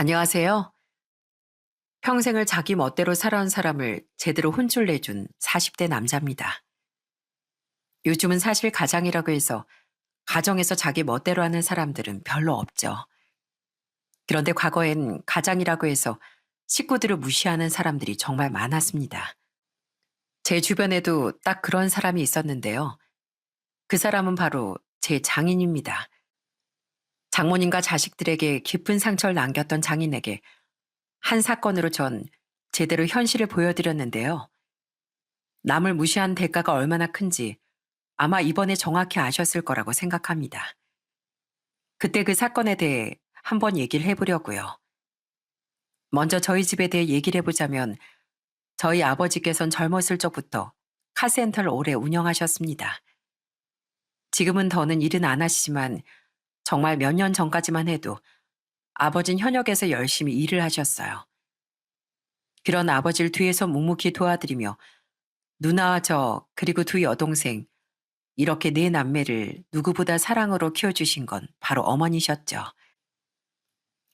안녕하세요. 평생을 자기 멋대로 살아온 사람을 제대로 혼쭐 내준 40대 남자입니다. 요즘은 사실 가장이라고 해서 가정에서 자기 멋대로 하는 사람들은 별로 없죠. 그런데 과거엔 가장이라고 해서 식구들을 무시하는 사람들이 정말 많았습니다. 제 주변에도 딱 그런 사람이 있었는데요. 그 사람은 바로 제 장인입니다. 장모님과 자식들에게 깊은 상처를 남겼던 장인에게 한 사건으로 전 제대로 현실을 보여드렸는데요. 남을 무시한 대가가 얼마나 큰지 아마 이번에 정확히 아셨을 거라고 생각합니다. 그때 그 사건에 대해 한번 얘기를 해보려고요. 먼저 저희 집에 대해 얘기를 해보자면 저희 아버지께선 젊었을 적부터 카센터를 오래 운영하셨습니다. 지금은 더는 일은 안 하시지만 정말 몇 년 전까지만 해도 아버진 현역에서 열심히 일을 하셨어요. 그런 아버지를 뒤에서 묵묵히 도와드리며 누나와 저 그리고 두 여동생 이렇게 네 남매를 누구보다 사랑으로 키워주신 건 바로 어머니셨죠.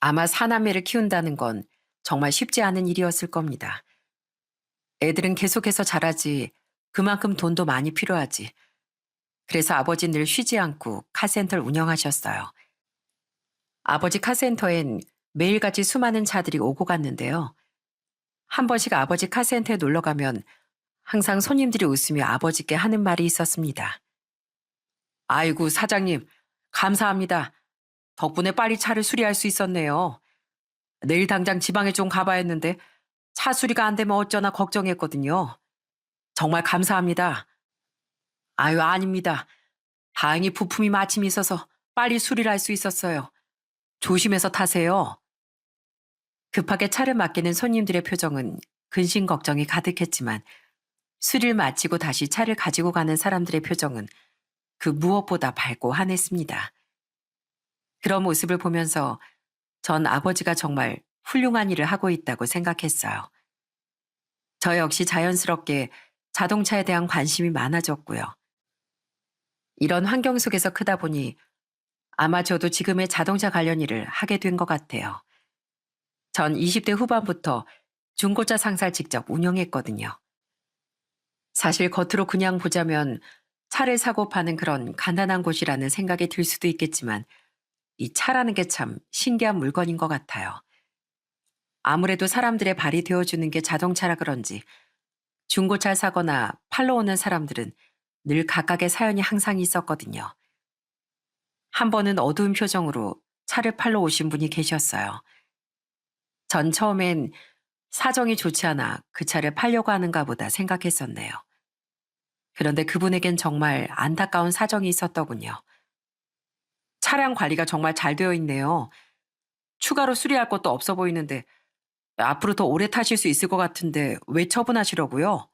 아마 사남매를 키운다는 건 정말 쉽지 않은 일이었을 겁니다. 애들은 계속해서 자라지 그만큼 돈도 많이 필요하지. 그래서 아버지 늘 쉬지 않고 카센터를 운영하셨어요. 아버지 카센터엔 매일같이 수많은 차들이 오고 갔는데요. 한 번씩 아버지 카센터에 놀러 가면 항상 손님들이 웃으며 아버지께 하는 말이 있었습니다. 아이고, 사장님, 감사합니다. 덕분에 빨리 차를 수리할 수 있었네요. 내일 당장 지방에 좀 가봐야 했는데 차 수리가 안 되면 어쩌나 걱정했거든요. 정말 감사합니다. 아유, 아닙니다. 다행히 부품이 마침 있어서 빨리 수리를 할 수 있었어요. 조심해서 타세요. 급하게 차를 맡기는 손님들의 표정은 근심 걱정이 가득했지만 수리를 마치고 다시 차를 가지고 가는 사람들의 표정은 그 무엇보다 밝고 환했습니다. 그런 모습을 보면서 전 아버지가 정말 훌륭한 일을 하고 있다고 생각했어요. 저 역시 자연스럽게 자동차에 대한 관심이 많아졌고요. 이런 환경 속에서 크다 보니 아마 저도 지금의 자동차 관련 일을 하게 된 것 같아요. 전 20대 후반부터 중고차 상사를 직접 운영했거든요. 사실 겉으로 그냥 보자면 차를 사고 파는 그런 간단한 곳이라는 생각이 들 수도 있겠지만 이 차라는 게 참 신기한 물건인 것 같아요. 아무래도 사람들의 발이 되어주는 게 자동차라 그런지 중고차를 사거나 팔러 오는 사람들은 늘 각각의 사연이 항상 있었거든요. 한 번은 어두운 표정으로 차를 팔러 오신 분이 계셨어요. 전 처음엔 사정이 좋지 않아 그 차를 팔려고 하는가 보다 생각했었네요. 그런데 그분에겐 정말 안타까운 사정이 있었더군요. 차량 관리가 정말 잘 되어 있네요. 추가로 수리할 것도 없어 보이는데 앞으로 더 오래 타실 수 있을 것 같은데 왜 처분하시려고요?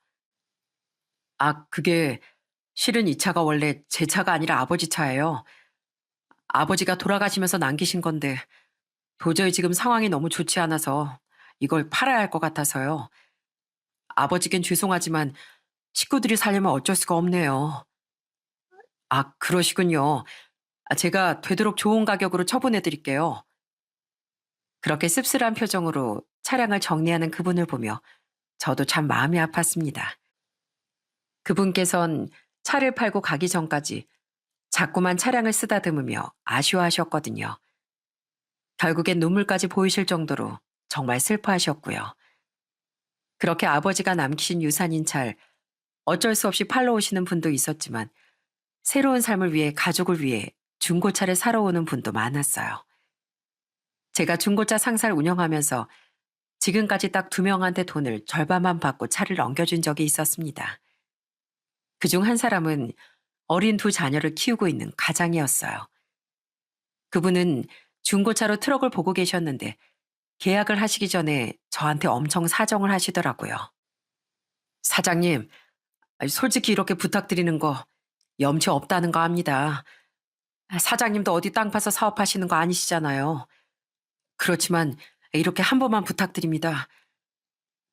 아, 그게 실은 이 차가 원래 제 차가 아니라 아버지 차예요. 아버지가 돌아가시면서 남기신 건데 도저히 지금 상황이 너무 좋지 않아서 이걸 팔아야 할 것 같아서요. 아버지겐 죄송하지만 식구들이 살려면 어쩔 수가 없네요. 아, 그러시군요. 제가 되도록 좋은 가격으로 처분해 드릴게요. 그렇게 씁쓸한 표정으로 차량을 정리하는 그분을 보며 저도 참 마음이 아팠습니다. 그분께선 차를 팔고 가기 전까지 자꾸만 차량을 쓰다듬으며 아쉬워하셨거든요. 결국엔 눈물까지 보이실 정도로 정말 슬퍼하셨고요. 그렇게 아버지가 남기신 유산인 차를 어쩔 수 없이 팔러 오시는 분도 있었지만 새로운 삶을 위해 가족을 위해 중고차를 사러 오는 분도 많았어요. 제가 중고차 상사를 운영하면서 지금까지 딱 두 명한테 돈을 절반만 받고 차를 넘겨준 적이 있었습니다. 그중 한 사람은 어린 두 자녀를 키우고 있는 가장이었어요. 그분은 중고차로 트럭을 보고 계셨는데 계약을 하시기 전에 저한테 엄청 사정을 하시더라고요. 사장님, 솔직히 이렇게 부탁드리는 거 염치 없다는 거 압니다. 사장님도 어디 땅 파서 사업하시는 거 아니시잖아요. 그렇지만 이렇게 한 번만 부탁드립니다.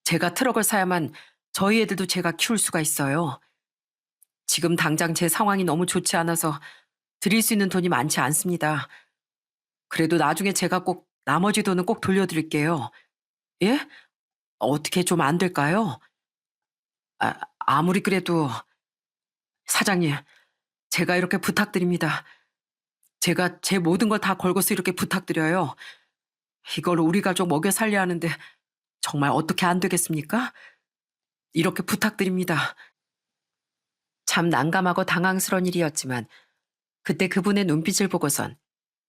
제가 트럭을 사야만 저희 애들도 제가 키울 수가 있어요. 지금 당장 제 상황이 너무 좋지 않아서 드릴 수 있는 돈이 많지 않습니다. 그래도 나중에 제가 꼭 나머지 돈은 꼭 돌려드릴게요. 예? 어떻게 좀 안 될까요? 아무리 그래도 사장님, 제가 이렇게 부탁드립니다. 제가 제 모든 걸 다 걸고서 이렇게 부탁드려요. 이걸 우리 가족 먹여 살려야 하는데 정말 어떻게 안 되겠습니까? 이렇게 부탁드립니다. 참 난감하고 당황스러운 일이었지만 그때 그분의 눈빛을 보고선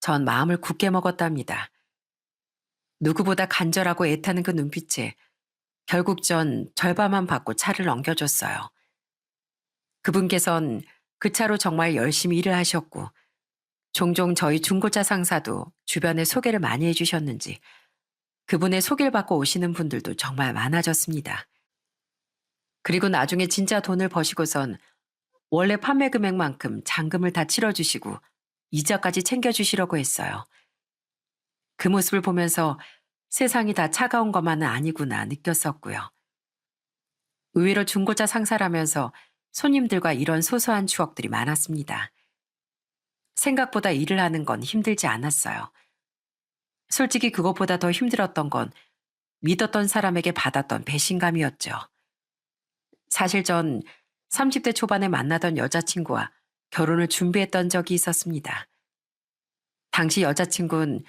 전 마음을 굳게 먹었답니다. 누구보다 간절하고 애타는 그 눈빛에 결국 전 절반만 받고 차를 넘겨줬어요. 그분께선 그 차로 정말 열심히 일을 하셨고 종종 저희 중고차 상사도 주변에 소개를 많이 해주셨는지 그분의 소개를 받고 오시는 분들도 정말 많아졌습니다. 그리고 나중에 진짜 돈을 버시고선 원래 판매 금액만큼 잔금을 다 치러주시고 이자까지 챙겨주시려고 했어요. 그 모습을 보면서 세상이 다 차가운 것만은 아니구나 느꼈었고요. 의외로 중고차 상사라면서 손님들과 이런 소소한 추억들이 많았습니다. 생각보다 일을 하는 건 힘들지 않았어요. 솔직히 그것보다 더 힘들었던 건 믿었던 사람에게 받았던 배신감이었죠. 사실 전 30대 초반에 만나던 여자친구와 결혼을 준비했던 적이 있었습니다. 당시 여자친구는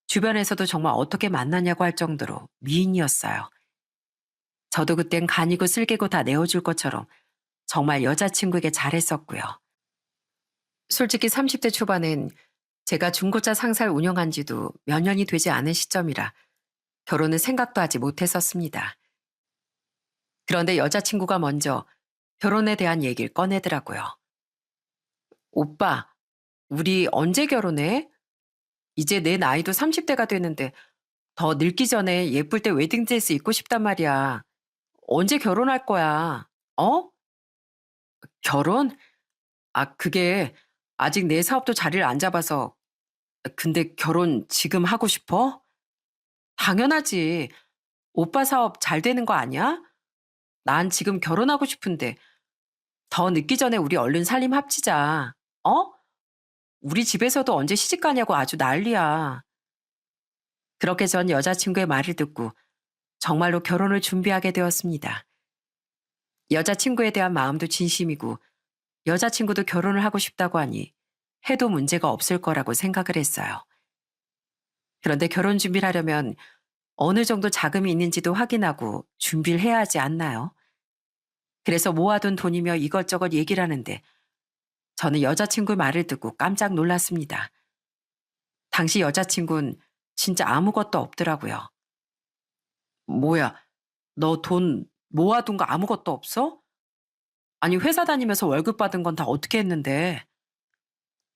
주변에서도 정말 어떻게 만나냐고 할 정도로 미인이었어요. 저도 그땐 간이고 쓸개고 다 내어줄 것처럼 정말 여자친구에게 잘했었고요. 솔직히 30대 초반엔 제가 중고차 상사를 운영한 지도 몇 년이 되지 않은 시점이라 결혼은 생각도 하지 못했었습니다. 그런데 여자친구가 먼저 결혼에 대한 얘기를 꺼내더라고요. 오빠, 우리 언제 결혼해? 이제 내 나이도 30대가 되는데 더 늙기 전에 예쁠 때 웨딩드레스 입고 싶단 말이야. 언제 결혼할 거야? 어? 결혼? 그게 아직 내 사업도 자리를 안 잡아서. 근데 결혼 지금 하고 싶어? 당연하지. 오빠 사업 잘 되는 거 아니야? 난 지금 결혼하고 싶은데 더 늦기 전에 우리 얼른 살림 합치자. 어? 우리 집에서도 언제 시집 가냐고 아주 난리야. 그렇게 전 여자친구의 말을 듣고 정말로 결혼을 준비하게 되었습니다. 여자친구에 대한 마음도 진심이고 여자친구도 결혼을 하고 싶다고 하니 해도 문제가 없을 거라고 생각을 했어요. 그런데 결혼 준비를 하려면 어느 정도 자금이 있는지도 확인하고 준비를 해야 하지 않나요? 그래서 모아둔 돈이며 이것저것 얘기를 하는데 저는 여자친구 말을 듣고 깜짝 놀랐습니다. 당시 여자친구는 진짜 아무것도 없더라고요. 뭐야, 너 돈 모아둔 거 아무것도 없어? 아니, 회사 다니면서 월급 받은 건 다 어떻게 했는데?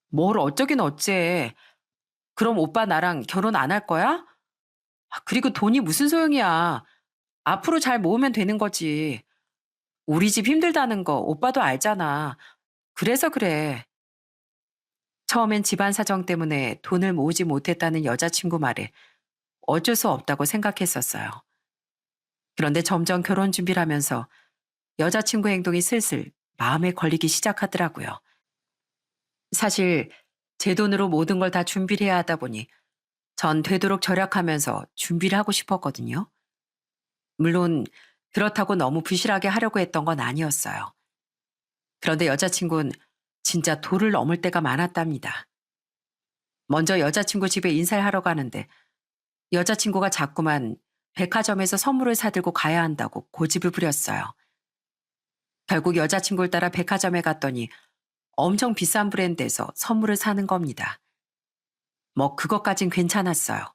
뭘 어쩌긴 어째. 그럼 오빠 나랑 결혼 안 할 거야? 그리고 돈이 무슨 소용이야. 앞으로 잘 모으면 되는 거지. 우리 집 힘들다는 거 오빠도 알잖아. 그래서 그래. 처음엔 집안 사정 때문에 돈을 모으지 못했다는 여자친구 말에 어쩔 수 없다고 생각했었어요. 그런데 점점 결혼 준비를 하면서 여자친구 행동이 슬슬 마음에 걸리기 시작하더라고요. 사실 제 돈으로 모든 걸 다 준비를 해야 하다 보니 전 되도록 절약하면서 준비를 하고 싶었거든요. 물론 그렇다고 너무 부실하게 하려고 했던 건 아니었어요. 그런데 여자친구는 진짜 도를 넘을 때가 많았답니다. 먼저 여자친구 집에 인사를 하러 가는데 여자친구가 자꾸만 백화점에서 선물을 사들고 가야 한다고 고집을 부렸어요. 결국 여자친구를 따라 백화점에 갔더니 엄청 비싼 브랜드에서 선물을 사는 겁니다. 뭐 그것까진 괜찮았어요.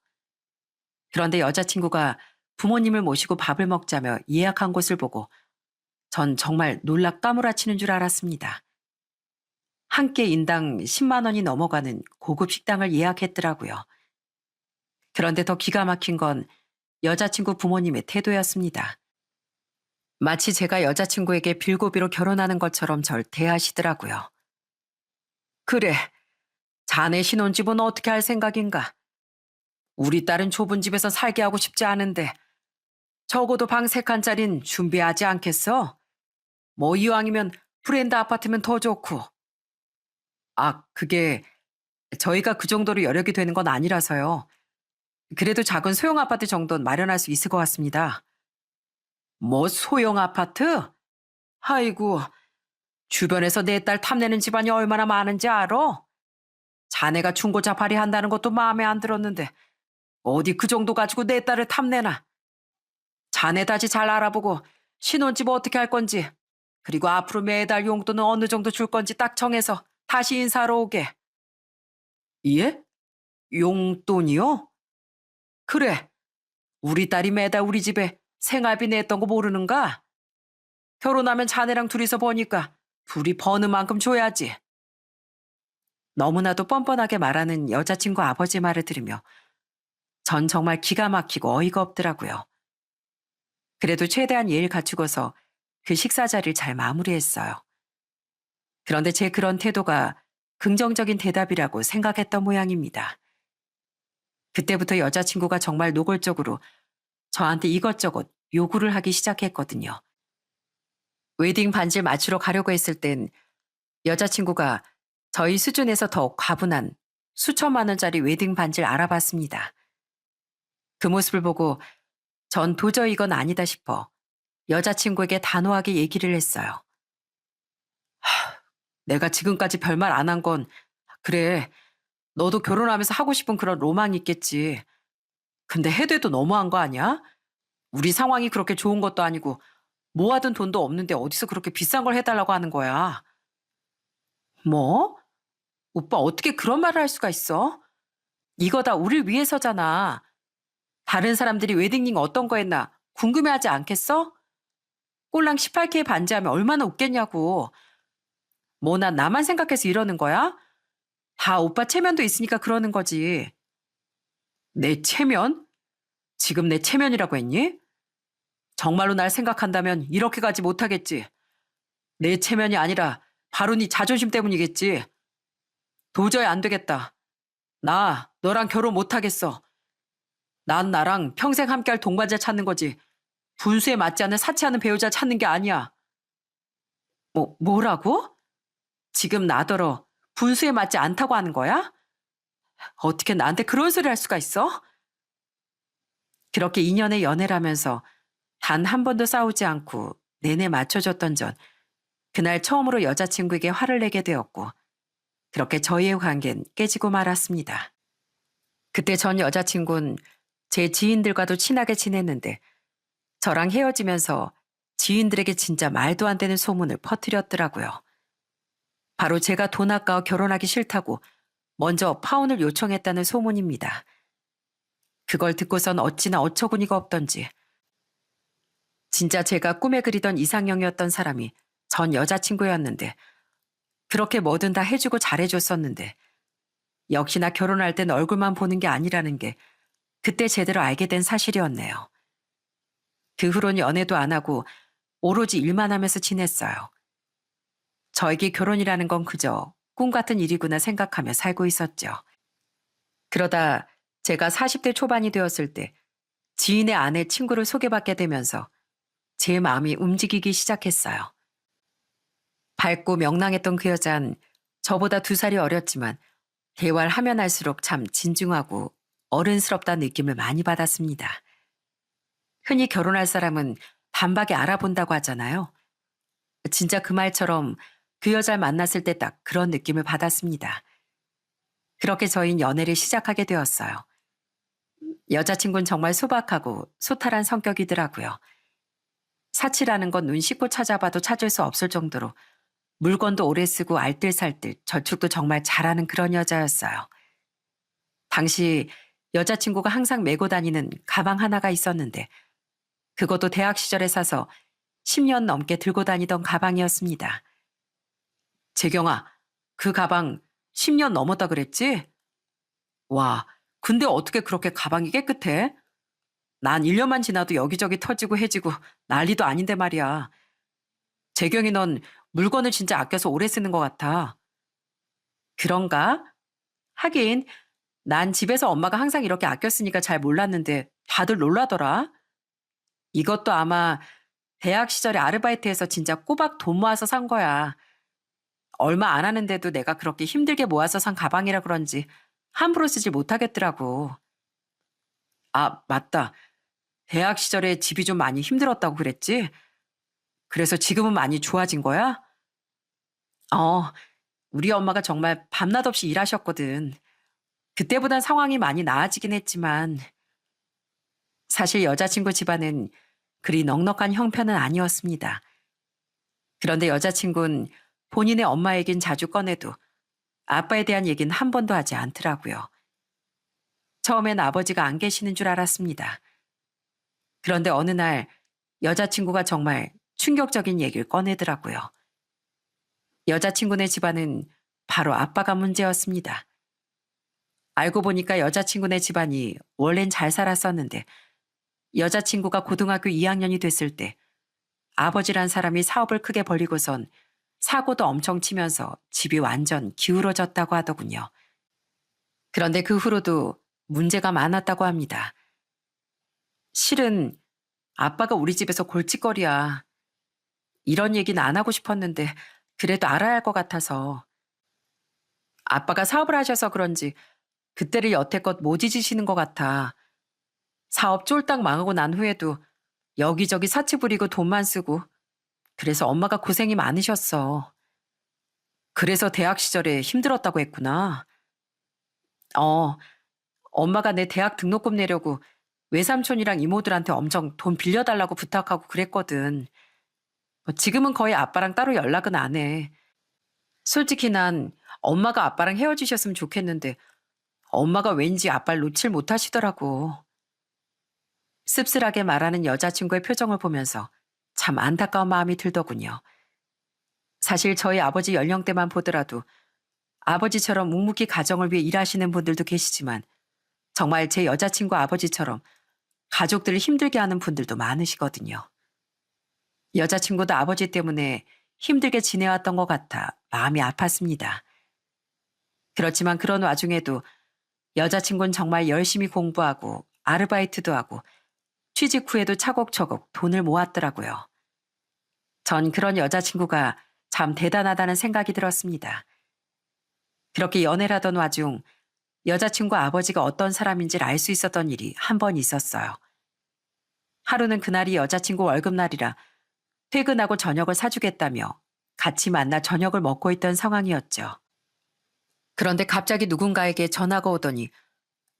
그런데 여자친구가 부모님을 모시고 밥을 먹자며 예약한 곳을 보고 전 정말 놀라 까무라치는 줄 알았습니다. 한 끼 인당 10만 원이 넘어가는 고급 식당을 예약했더라고요. 그런데 더 기가 막힌 건 여자친구 부모님의 태도였습니다. 마치 제가 여자친구에게 빌고비로 결혼하는 것처럼 절 대하시더라고요. 그래, 자네 신혼집은 어떻게 할 생각인가? 우리 딸은 좁은 집에서 살게 하고 싶지 않은데 적어도 방 3칸짜린 준비하지 않겠어? 뭐 이왕이면 브랜드 아파트면 더 좋고. 그게 저희가 그 정도로 여력이 되는 건 아니라서요. 그래도 작은 소형 아파트 정도는 마련할 수 있을 것 같습니다. 뭐 소형 아파트? 아이고, 주변에서 내 딸 탐내는 집안이 얼마나 많은지 알아? 자네가 중고차 발휘한다는 것도 마음에 안 들었는데 어디 그 정도 가지고 내 딸을 탐내나. 자네 다시 잘 알아보고 신혼집 어떻게 할 건지, 그리고 앞으로 매달 용돈은 어느 정도 줄 건지 딱 정해서 다시 인사하러 오게. 예? 용돈이요? 그래. 우리 딸이 매달 우리 집에 생활비 냈던 거 모르는가? 결혼하면 자네랑 둘이서 버니까 둘이 버는 만큼 줘야지. 너무나도 뻔뻔하게 말하는 여자친구 아버지 말을 들으며 전 정말 기가 막히고 어이가 없더라고요. 그래도 최대한 예의를 갖추고서 그 식사 자리를 잘 마무리했어요. 그런데 제 그런 태도가 긍정적인 대답이라고 생각했던 모양입니다. 그때부터 여자친구가 정말 노골적으로 저한테 이것저것 요구를 하기 시작했거든요. 웨딩 반지를 맞추러 가려고 했을 땐 여자친구가 저희 수준에서 더 과분한 수천만 원짜리 웨딩 반지를 알아봤습니다. 그 모습을 보고 전 도저히 이건 아니다 싶어 여자친구에게 단호하게 얘기를 했어요. 내가 지금까지 별말 안 한 건, 그래, 너도 결혼하면서 하고 싶은 그런 로망이 있겠지. 근데 해도 해도 너무한 거 아니야? 우리 상황이 그렇게 좋은 것도 아니고 모아둔 돈도 없는데 어디서 그렇게 비싼 걸 해달라고 하는 거야. 뭐? 오빠 어떻게 그런 말을 할 수가 있어? 이거 다 우릴 위해서잖아. 다른 사람들이 웨딩링 어떤 거 했나 궁금해하지 않겠어? 꼴랑 18K 반지하면 얼마나 웃겠냐고. 뭐 난 나만 생각해서 이러는 거야? 다 오빠 체면도 있으니까 그러는 거지. 내 체면? 지금 내 체면이라고 했니? 정말로 날 생각한다면 이렇게 가지 못하겠지. 내 체면이 아니라 바로 네 자존심 때문이겠지. 도저히 안 되겠다. 나 너랑 결혼 못하겠어. 난 나랑 평생 함께할 동반자 찾는 거지. 분수에 맞지 않는 사치하는 배우자 찾는 게 아니야. 뭐라고? 지금 나더러 분수에 맞지 않다고 하는 거야? 어떻게 나한테 그런 소리 할 수가 있어? 그렇게 2년의 연애를 하면서 단 한 번도 싸우지 않고 내내 맞춰줬던 전 그날 처음으로 여자친구에게 화를 내게 되었고 그렇게 저희의 관계는 깨지고 말았습니다. 그때 전 여자친구는 제 지인들과도 친하게 지냈는데 저랑 헤어지면서 지인들에게 진짜 말도 안 되는 소문을 퍼뜨렸더라고요. 바로 제가 돈 아까워 결혼하기 싫다고 먼저 파혼을 요청했다는 소문입니다. 그걸 듣고선 어찌나 어처구니가 없던지 진짜 제가 꿈에 그리던 이상형이었던 사람이 전 여자친구였는데 그렇게 뭐든 다 해주고 잘해줬었는데 역시나 결혼할 땐 얼굴만 보는 게 아니라는 게 그때 제대로 알게 된 사실이었네요. 그 후론 연애도 안 하고 오로지 일만 하면서 지냈어요. 저에게 결혼이라는 건 그저 꿈 같은 일이구나 생각하며 살고 있었죠. 그러다 제가 40대 초반이 되었을 때 지인의 아내 친구를 소개받게 되면서 제 마음이 움직이기 시작했어요. 밝고 명랑했던 그 여잔 저보다 2살이 어렸지만 대화를 하면 할수록 참 진중하고 어른스럽다는 느낌을 많이 받았습니다. 흔히 결혼할 사람은 단박에 알아본다고 하잖아요. 진짜 그 말처럼 그 여자를 만났을 때 딱 그런 느낌을 받았습니다. 그렇게 저희는 연애를 시작하게 되었어요. 여자친구는 정말 소박하고 소탈한 성격이더라고요. 사치라는 건 눈 씻고 찾아봐도 찾을 수 없을 정도로 물건도 오래 쓰고 알뜰살뜰 저축도 정말 잘하는 그런 여자였어요. 당시 여자친구가 항상 메고 다니는 가방 하나가 있었는데 그것도 대학 시절에 사서 10년 넘게 들고 다니던 가방이었습니다. 재경아, 그 가방 10년 넘었다 그랬지? 와, 근데 어떻게 그렇게 가방이 깨끗해? 난 1년만 지나도 여기저기 터지고 해지고 난리도 아닌데 말이야. 재경이 넌 물건을 진짜 아껴서 오래 쓰는 것 같아. 그런가? 하긴 난 집에서 엄마가 항상 이렇게 아껴 쓰니까 잘 몰랐는데 다들 놀라더라. 이것도 아마 대학 시절에 아르바이트해서 진짜 꼬박 돈 모아서 산 거야. 얼마 안 하는데도 내가 그렇게 힘들게 모아서 산 가방이라 그런지 함부로 쓰질 못하겠더라고. 아, 맞다. 대학 시절에 집이 좀 많이 힘들었다고 그랬지? 그래서 지금은 많이 좋아진 거야? 어, 우리 엄마가 정말 밤낮 없이 일하셨거든. 그때보단 상황이 많이 나아지긴 했지만 사실 여자친구 집안은 그리 넉넉한 형편은 아니었습니다. 그런데 여자친구는 본인의 엄마 얘긴 자주 꺼내도 아빠에 대한 얘기는 한 번도 하지 않더라고요. 처음엔 아버지가 안 계시는 줄 알았습니다. 그런데 어느 날 여자친구가 정말 충격적인 얘기를 꺼내더라고요. 여자친구네 집안은 바로 아빠가 문제였습니다. 알고 보니까 여자친구네 집안이 원래는 잘 살았었는데 여자친구가 고등학교 2학년이 됐을 때 아버지란 사람이 사업을 크게 벌리고선 사고도 엄청 치면서 집이 완전 기울어졌다고 하더군요. 그런데 그 후로도 문제가 많았다고 합니다. 실은 아빠가 우리 집에서 골칫거리야. 이런 얘기는 안 하고 싶었는데 그래도 알아야 할 것 같아서. 아빠가 사업을 하셔서 그런지 그때를 여태껏 못 잊으시는 것 같아. 사업 쫄딱 망하고 난 후에도 여기저기 사치 부리고 돈만 쓰고 그래서 엄마가 고생이 많으셨어. 그래서 대학 시절에 힘들었다고 했구나. 어, 엄마가 내 대학 등록금 내려고 외삼촌이랑 이모들한테 엄청 돈 빌려달라고 부탁하고 그랬거든. 지금은 거의 아빠랑 따로 연락은 안 해. 솔직히 난 엄마가 아빠랑 헤어지셨으면 좋겠는데 엄마가 왠지 아빠를 놓칠 못하시더라고. 씁쓸하게 말하는 여자친구의 표정을 보면서 참 안타까운 마음이 들더군요. 사실 저희 아버지 연령대만 보더라도 아버지처럼 묵묵히 가정을 위해 일하시는 분들도 계시지만 정말 제 여자친구 아버지처럼 가족들을 힘들게 하는 분들도 많으시거든요. 여자친구도 아버지 때문에 힘들게 지내왔던 것 같아 마음이 아팠습니다. 그렇지만 그런 와중에도 여자친구는 정말 열심히 공부하고 아르바이트도 하고 취직 후에도 차곡차곡 돈을 모았더라고요. 전 그런 여자친구가 참 대단하다는 생각이 들었습니다. 그렇게 연애를 하던 와중 여자친구 아버지가 어떤 사람인지를 알 수 있었던 일이 한 번 있었어요. 하루는 그날이 여자친구 월급날이라 퇴근하고 저녁을 사주겠다며 같이 만나 저녁을 먹고 있던 상황이었죠. 그런데 갑자기 누군가에게 전화가 오더니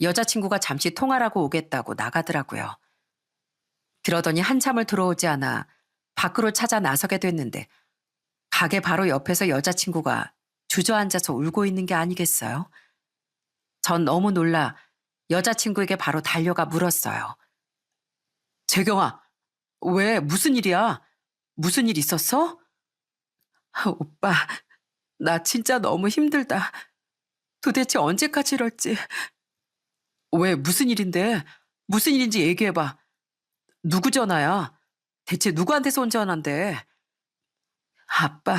여자친구가 잠시 통화라고 오겠다고 나가더라고요. 그러더니 한참을 들어오지 않아 밖으로 찾아 나서게 됐는데 가게 바로 옆에서 여자친구가 주저앉아서 울고 있는 게 아니겠어요? 전 너무 놀라 여자친구에게 바로 달려가 물었어요. 재경아, 왜 무슨 일이야? 무슨 일 있었어? 오빠, 나 진짜 너무 힘들다. 도대체 언제까지 이럴지. 왜 무슨 일인데? 무슨 일인지 얘기해봐. 누구 전화야? 대체 누구한테서 온 전화인데? 아빠,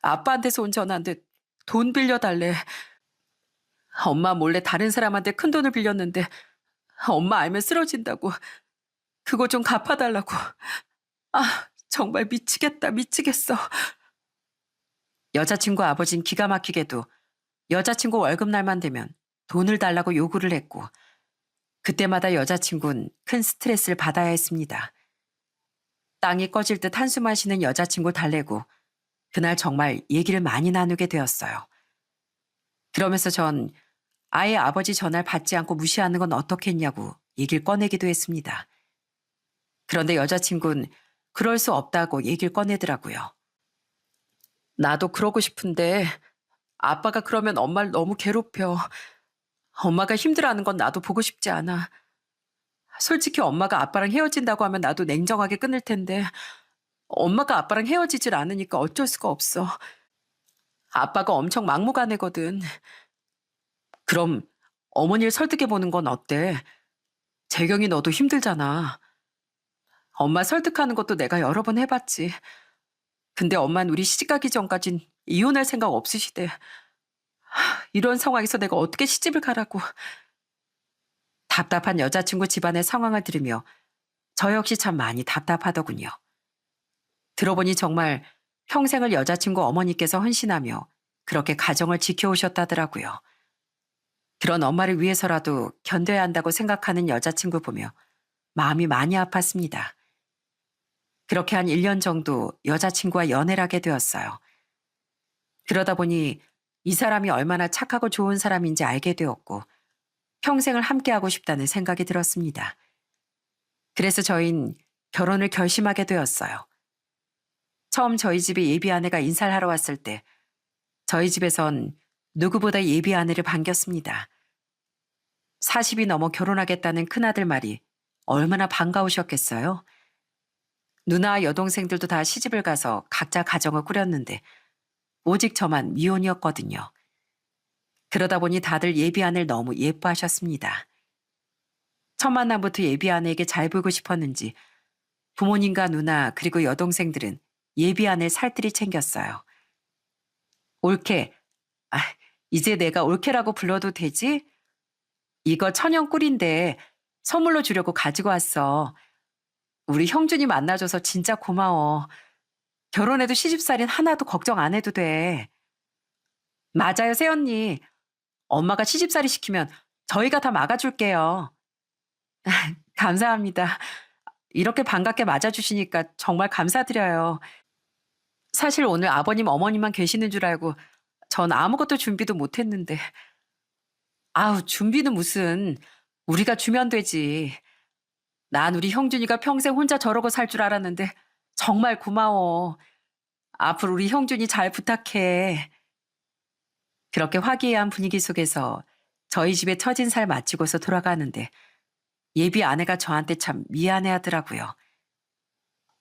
아빠한테서 온 전화인데 돈 빌려달래. 엄마 몰래 다른 사람한테 큰 돈을 빌렸는데 엄마 알면 쓰러진다고. 그거 좀 갚아달라고. 아, 정말 미치겠다, 미치겠어. 여자친구 아버진 기가 막히게도 여자친구 월급날만 되면 돈을 달라고 요구를 했고 그때마다 여자친구는 큰 스트레스를 받아야 했습니다. 땅이 꺼질 듯 한숨 쉬는 여자친구 달래고 그날 정말 얘기를 많이 나누게 되었어요. 그러면서 전 아예 아버지 전화를 받지 않고 무시하는 건 어떻겠냐고 얘기를 꺼내기도 했습니다. 그런데 여자친구는 그럴 수 없다고 얘기를 꺼내더라고요. 나도 그러고 싶은데 아빠가 그러면 엄마를 너무 괴롭혀. 엄마가 힘들어하는 건 나도 보고 싶지 않아. 솔직히 엄마가 아빠랑 헤어진다고 하면 나도 냉정하게 끊을 텐데 엄마가 아빠랑 헤어지질 않으니까 어쩔 수가 없어. 아빠가 엄청 막무가내거든. 그럼 어머니를 설득해 보는 건 어때? 재경이 너도 힘들잖아. 엄마 설득하는 것도 내가 여러 번 해봤지. 근데 엄마는 우리 시집가기 전까진 이혼할 생각 없으시대. 이런 상황에서 내가 어떻게 시집을 가라고. 답답한 여자친구 집안의 상황을 들으며 저 역시 참 많이 답답하더군요. 들어보니 정말 평생을 여자친구 어머니께서 헌신하며 그렇게 가정을 지켜오셨다더라고요. 그런 엄마를 위해서라도 견뎌야 한다고 생각하는 여자친구 보며 마음이 많이 아팠습니다. 그렇게 한 1년 정도 여자친구와 연애를 하게 되었어요. 그러다 보니 이 사람이 얼마나 착하고 좋은 사람인지 알게 되었고 평생을 함께하고 싶다는 생각이 들었습니다. 그래서 저흰 결혼을 결심하게 되었어요. 처음 저희 집에 예비 아내가 인사를 하러 왔을 때 저희 집에선 누구보다 예비 아내를 반겼습니다. 40이 넘어 결혼하겠다는 큰아들 말이 얼마나 반가우셨겠어요? 누나 여동생들도 다 시집을 가서 각자 가정을 꾸렸는데 오직 저만 미혼이었거든요. 그러다 보니 다들 예비 아내를 너무 예뻐하셨습니다. 첫 만남부터 예비 아내에게 잘 보이고 싶었는지 부모님과 누나 그리고 여동생들은 예비 아내를 살뜰히 챙겼어요. 올케, 아, 이제 내가 올케라고 불러도 되지? 이거 천연 꿀인데 선물로 주려고 가지고 왔어. 우리 형준이 만나줘서 진짜 고마워. 결혼해도 시집살인 하나도 걱정 안 해도 돼. 맞아요, 새언니. 엄마가 시집살이 시키면 저희가 다 막아줄게요. 감사합니다. 이렇게 반갑게 맞아주시니까 정말 감사드려요. 사실 오늘 아버님, 어머님만 계시는 줄 알고 전 아무것도 준비도 못했는데. 아우, 준비는 무슨. 우리가 주면 되지. 난 우리 형준이가 평생 혼자 저러고 살 줄 알았는데 정말 고마워. 앞으로 우리 형준이 잘 부탁해. 그렇게 화기애애한 분위기 속에서 저희 집에 첫인사를 마치고서 돌아가는데 예비 아내가 저한테 참 미안해 하더라고요.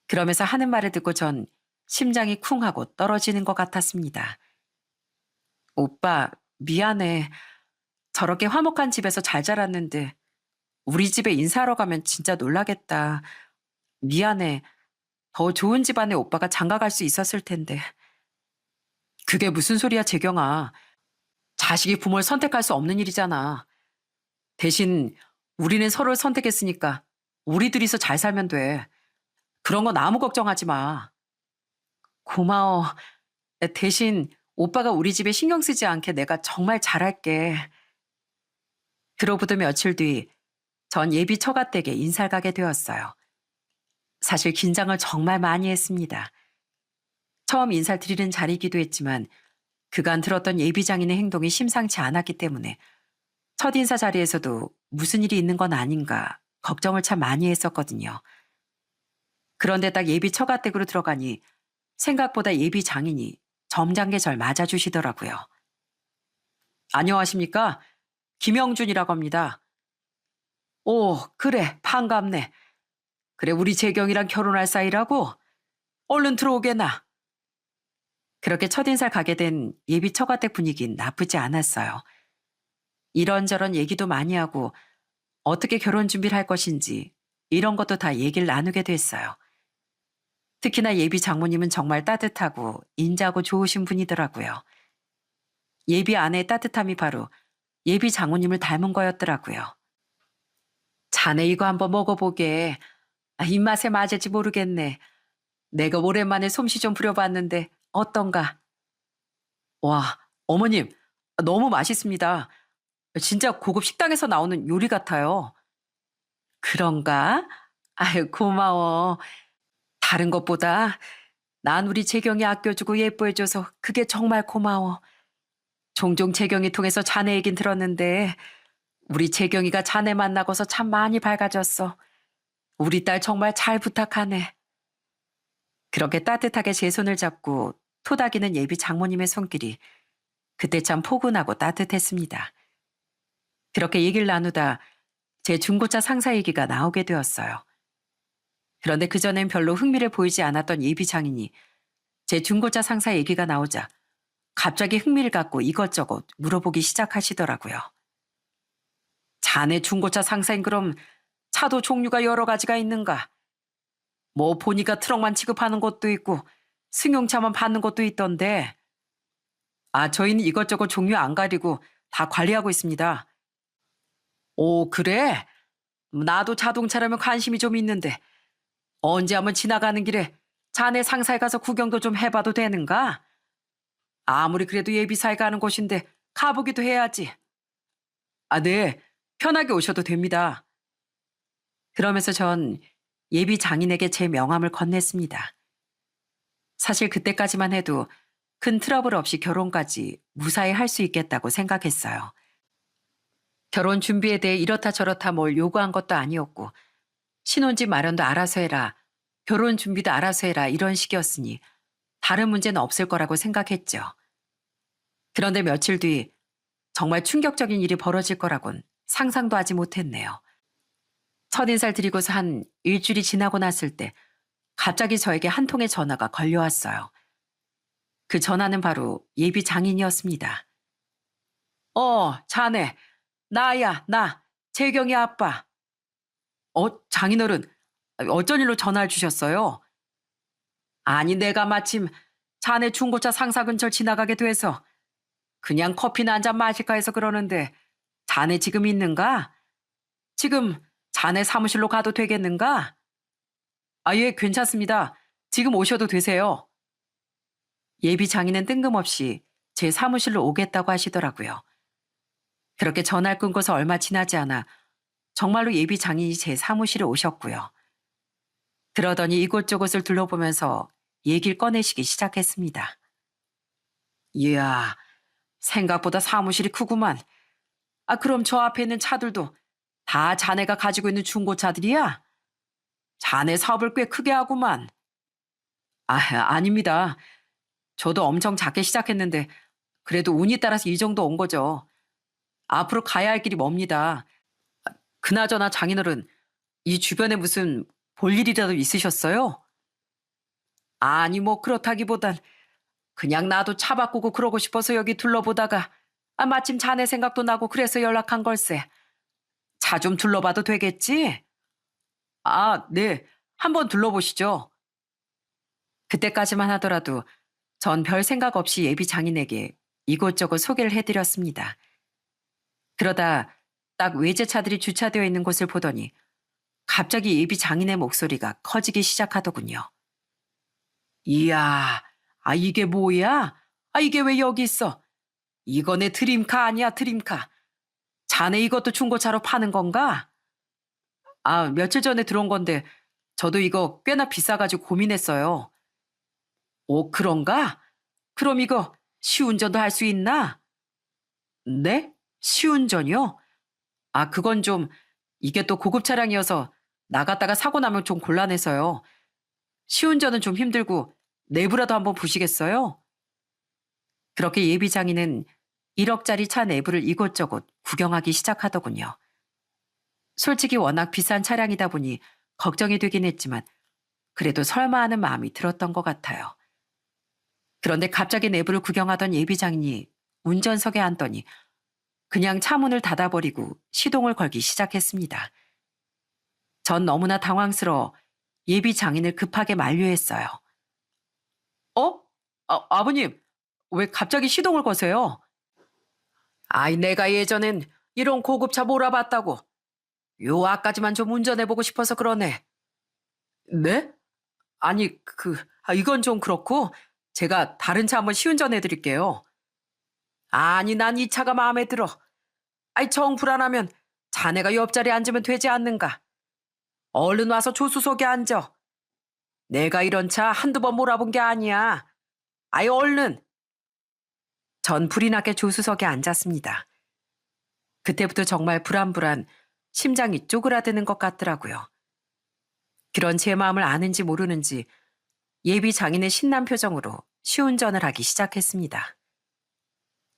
그러면서 하는 말을 듣고 전 심장이 쿵 하고 떨어지는 것 같았습니다. 오빠, 미안해. 저렇게 화목한 집에서 잘 자랐는데 우리 집에 인사하러 가면 진짜 놀라겠다. 미안해. 더 좋은 집안에 오빠가 장가갈 수 있었을 텐데. 그게 무슨 소리야, 재경아. 자식이 부모를 선택할 수 없는 일이잖아. 대신 우리는 서로를 선택했으니까 우리 둘이서 잘 살면 돼. 그런 건 아무 걱정하지 마. 고마워. 대신 오빠가 우리 집에 신경 쓰지 않게 내가 정말 잘할게. 그로부터 며칠 뒤 전 예비 처가댁에 인사를 가게 되었어요. 사실 긴장을 정말 많이 했습니다. 처음 인사를 드리는 자리이기도 했지만 그간 들었던 예비장인의 행동이 심상치 않았기 때문에 첫인사 자리에서도 무슨 일이 있는 건 아닌가 걱정을 참 많이 했었거든요. 그런데 딱 예비 처가댁으로 들어가니 생각보다 예비 장인이 점잖게 절 맞아주시더라고요. 안녕하십니까? 김영준이라고 합니다. 오, 그래, 반갑네. 그래, 우리 재경이랑 결혼할 사이라고? 얼른 들어오게나. 그렇게 첫인사를 가게 된 예비 처가댁 분위기는 나쁘지 않았어요. 이런저런 얘기도 많이 하고 어떻게 결혼 준비를 할 것인지 이런 것도 다 얘기를 나누게 됐어요. 특히나 예비 장모님은 정말 따뜻하고 인자하고 좋으신 분이더라고요. 예비 아내의 따뜻함이 바로 예비 장모님을 닮은 거였더라고요. 자네 이거 한번 먹어보게. 입맛에 맞을지 모르겠네. 내가 오랜만에 솜씨 좀 부려봤는데 어떤가? 와, 어머님, 너무 맛있습니다. 진짜 고급 식당에서 나오는 요리 같아요. 그런가? 아유, 고마워. 다른 것보다 난 우리 재경이 아껴주고 예뻐해줘서 그게 정말 고마워. 종종 재경이 통해서 자네 얘긴 들었는데 우리 재경이가 자네 만나고서 참 많이 밝아졌어. 우리 딸 정말 잘 부탁하네. 그렇게 따뜻하게 제 손을 잡고 토닥이는 예비 장모님의 손길이 그때 참 포근하고 따뜻했습니다. 그렇게 얘기를 나누다 제 중고차 상사 얘기가 나오게 되었어요. 그런데 그전엔 별로 흥미를 보이지 않았던 예비 장인이 제 중고차 상사 얘기가 나오자 갑자기 흥미를 갖고 이것저것 물어보기 시작하시더라고요. 자네 중고차 상사인 그럼 차도 종류가 여러 가지가 있는가? 뭐 보니까 트럭만 취급하는 것도 있고 승용차만 받는 것도 있던데. 아, 저희는 이것저것 종류 안 가리고 다 관리하고 있습니다. 오, 그래? 나도 자동차라면 관심이 좀 있는데 언제 한번 지나가는 길에 자네 상사에 가서 구경도 좀 해봐도 되는가? 아무리 그래도 예비사에 가는 곳인데 가보기도 해야지. 아, 네. 편하게 오셔도 됩니다. 그러면서 전 예비 장인에게 제 명함을 건넸습니다. 사실 그때까지만 해도 큰 트러블 없이 결혼까지 무사히 할 수 있겠다고 생각했어요. 결혼 준비에 대해 이렇다 저렇다 뭘 요구한 것도 아니었고, 신혼집 마련도 알아서 해라, 결혼 준비도 알아서 해라 이런 식이었으니 다른 문제는 없을 거라고 생각했죠. 그런데 며칠 뒤 정말 충격적인 일이 벌어질 거라곤 상상도 하지 못했네요. 첫인사를 드리고서 한 일주일이 지나고 났을 때 갑자기 저에게 한 통의 전화가 걸려왔어요. 그 전화는 바로 예비 장인이었습니다. 자네. 나야, 나. 재경이 아빠. 장인어른. 어쩐 일로 전화를 주셨어요? 아니, 내가 마침 자네 중고차 상사 근처 지나가게 돼서 그냥 커피나 한 잔 마실까 해서 그러는데 자네 지금 있는가? 지금 자네 사무실로 가도 되겠는가? 아, 예, 괜찮습니다. 지금 오셔도 되세요. 예비 장인은 뜬금없이 제 사무실로 오겠다고 하시더라고요. 그렇게 전화를 끊고서 얼마 지나지 않아 정말로 예비 장인이 제 사무실에 오셨고요. 그러더니 이곳저곳을 둘러보면서 얘기를 꺼내시기 시작했습니다. 이야, 생각보다 사무실이 크구만. 아, 그럼 저 앞에 있는 차들도 다 자네가 가지고 있는 중고차들이야? 자네 사업을 꽤 크게 하구만. 아, 아닙니다. 저도 엄청 작게 시작했는데 그래도 운이 따라서 이 정도 온 거죠. 앞으로 가야 할 길이 멉니다. 그나저나 장인어른, 이 주변에 무슨 볼 일이라도 있으셨어요? 아니, 뭐 그렇다기보단 그냥 나도 차 바꾸고 그러고 싶어서 여기 둘러보다가 마침 자네 생각도 나고 그래서 연락한 걸세. 차 좀 둘러봐도 되겠지? 아, 네. 한번 둘러보시죠. 그때까지만 하더라도 전 별 생각 없이 예비 장인에게 이곳저곳 소개를 해드렸습니다. 그러다 딱 외제차들이 주차되어 있는 곳을 보더니 갑자기 예비 장인의 목소리가 커지기 시작하더군요. 이야, 이게 뭐야? 이게 왜 여기 있어? 이거 내 드림카 아니야, 드림카. 자네 이것도 중고차로 파는 건가? 며칠 전에 들어온 건데 저도 이거 꽤나 비싸가지고 고민했어요. 오, 그런가? 그럼 이거 시운전도 할 수 있나? 네? 시운전이요? 그건 좀, 이게 또 고급 차량이어서 나갔다가 사고 나면 좀 곤란해서요. 시운전은 좀 힘들고 내부라도 한번 보시겠어요? 그렇게 예비 장인은 1억짜리 차 내부를 이곳저곳 구경하기 시작하더군요. 솔직히 워낙 비싼 차량이다 보니 걱정이 되긴 했지만 그래도 설마 하는 마음이 들었던 것 같아요. 그런데 갑자기 내부를 구경하던 예비 장인이 운전석에 앉더니 그냥 차 문을 닫아버리고 시동을 걸기 시작했습니다. 전 너무나 당황스러워 예비 장인을 급하게 만류했어요. 어? 아버님, 왜 갑자기 시동을 거세요? 내가 예전엔 이런 고급차 몰아봤다고. 요 앞까지만 좀 운전해보고 싶어서 그러네. 네? 아니, 이건 좀 그렇고 제가 다른 차 한번 시운전해드릴게요. 아니, 난 이 차가 마음에 들어. 정 불안하면 자네가 옆자리에 앉으면 되지 않는가? 얼른 와서 조수석에 앉아. 내가 이런 차 한두 번 몰아본 게 아니야. 얼른. 전 불이 나게 조수석에 앉았습니다. 그때부터 정말 불안불안 심장이 쪼그라드는 것 같더라고요. 그런 제 마음을 아는지 모르는지 예비 장인의 신난 표정으로 시운전을 하기 시작했습니다.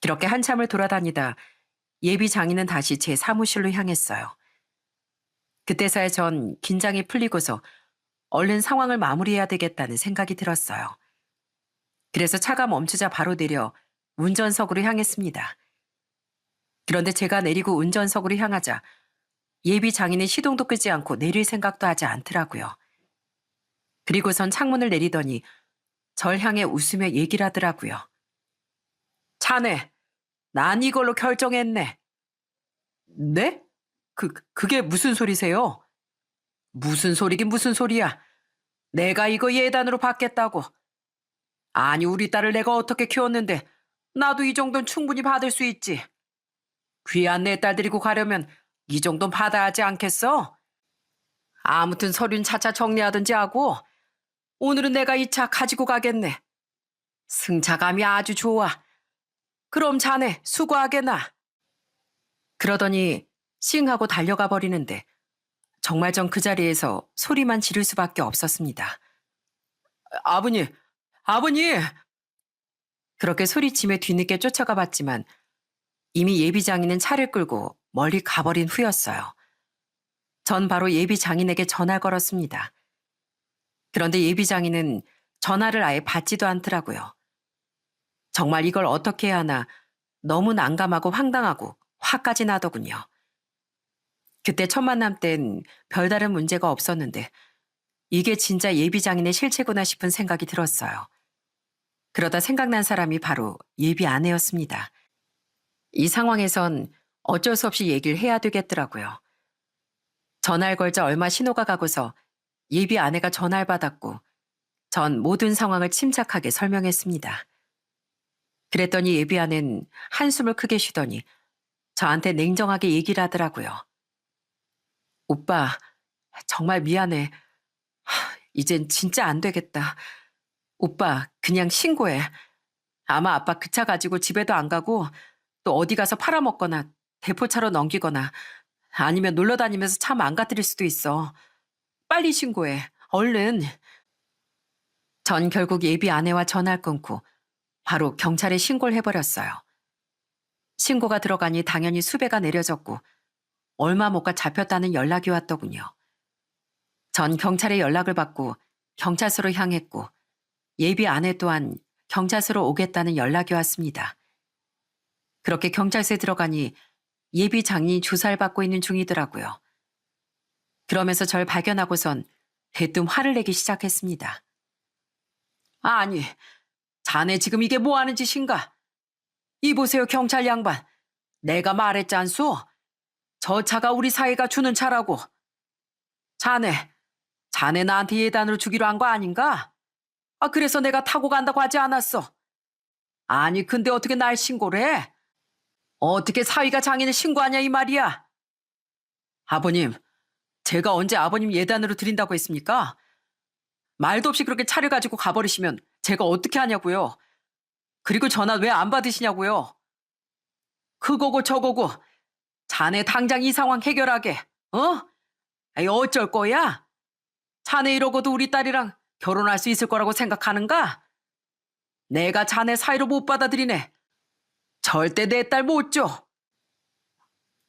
그렇게 한참을 돌아다니다 예비 장인은 다시 제 사무실로 향했어요. 그때서야 전 긴장이 풀리고서 얼른 상황을 마무리해야 되겠다는 생각이 들었어요. 그래서 차가 멈추자 바로 내려 운전석으로 향했습니다. 그런데 제가 내리고 운전석으로 향하자 예비 장인은 시동도 끄지 않고 내릴 생각도 하지 않더라고요. 그리고선 창문을 내리더니 절 향해 웃으며 얘기를 하더라고요. 자네, 난 이걸로 결정했네. 네? 그게 무슨 소리세요? 무슨 소리긴 무슨 소리야. 내가 이거 예단으로 받겠다고. 아니, 우리 딸을 내가 어떻게 키웠는데 나도 이 정도는 충분히 받을 수 있지. 귀한 내 딸 데리고 가려면 이 정도는 받아야 하지 않겠어? 아무튼 서류는 차차 정리하든지 하고 오늘은 내가 이 차 가지고 가겠네. 승차감이 아주 좋아. 그럼 자네 수고하게나. 그러더니 싱 하고 달려가 버리는데 정말 전 그 자리에서 소리만 지를 수밖에 없었습니다. 아버님, 아버님! 그렇게 소리치며 뒤늦게 쫓아가 봤지만 이미 예비 장인은 차를 끌고 멀리 가버린 후였어요. 전 바로 예비 장인에게 전화를 걸었습니다. 그런데 예비 장인은 전화를 아예 받지도 않더라고요. 정말 이걸 어떻게 해야 하나 너무 난감하고 황당하고 화까지 나더군요. 그때 첫 만남 땐 별다른 문제가 없었는데 이게 진짜 예비 장인의 실체구나 싶은 생각이 들었어요. 그러다 생각난 사람이 바로 예비 아내였습니다. 이 상황에선 어쩔 수 없이 얘기를 해야 되겠더라고요. 전화를 걸자 얼마 신호가 가고서 예비 아내가 전화를 받았고 전 모든 상황을 침착하게 설명했습니다. 그랬더니 예비 아내는 한숨을 크게 쉬더니 저한테 냉정하게 얘기를 하더라고요. 오빠, 정말 미안해. 이젠 진짜 안 되겠다. 오빠, 그냥 신고해. 아마 아빠 그 차 가지고 집에도 안 가고 또 어디 가서 팔아먹거나 대포차로 넘기거나 아니면 놀러 다니면서 차 망가뜨릴 수도 있어. 빨리 신고해. 얼른. 전 결국 예비 아내와 전화를 끊고 바로 경찰에 신고를 해버렸어요. 신고가 들어가니 당연히 수배가 내려졌고 얼마 못 가 잡혔다는 연락이 왔더군요. 전 경찰에 연락을 받고 경찰서로 향했고 예비 아내 또한 경찰서로 오겠다는 연락이 왔습니다. 그렇게 경찰서에 들어가니 예비 장인이 조사를 받고 있는 중이더라고요. 그러면서 절 발견하고선 대뜸 화를 내기 시작했습니다. 아니, 자네 지금 이게 뭐 하는 짓인가? 이보세요, 경찰 양반. 내가 말했지 않소? 저 차가 우리 사회가 주는 차라고. 자네 나한테 예단으로 주기로 한 거 아닌가? 그래서 내가 타고 간다고 하지 않았어. 아니, 근데 어떻게 날 신고를 해? 어떻게 사위가 장인을 신고하냐 이 말이야? 아버님, 제가 언제 아버님 예단으로 드린다고 했습니까? 말도 없이 그렇게 차를 가지고 가버리시면 제가 어떻게 하냐고요? 그리고 전화 왜 안 받으시냐고요? 그거고 저거고 자네 당장 이 상황 해결하게. 어? 아이, 어쩔 거야? 자네 이러고도 우리 딸이랑 결혼할 수 있을 거라고 생각하는가? 내가 자네 사이로 못 받아들이네. 절대 내 딸 못 줘.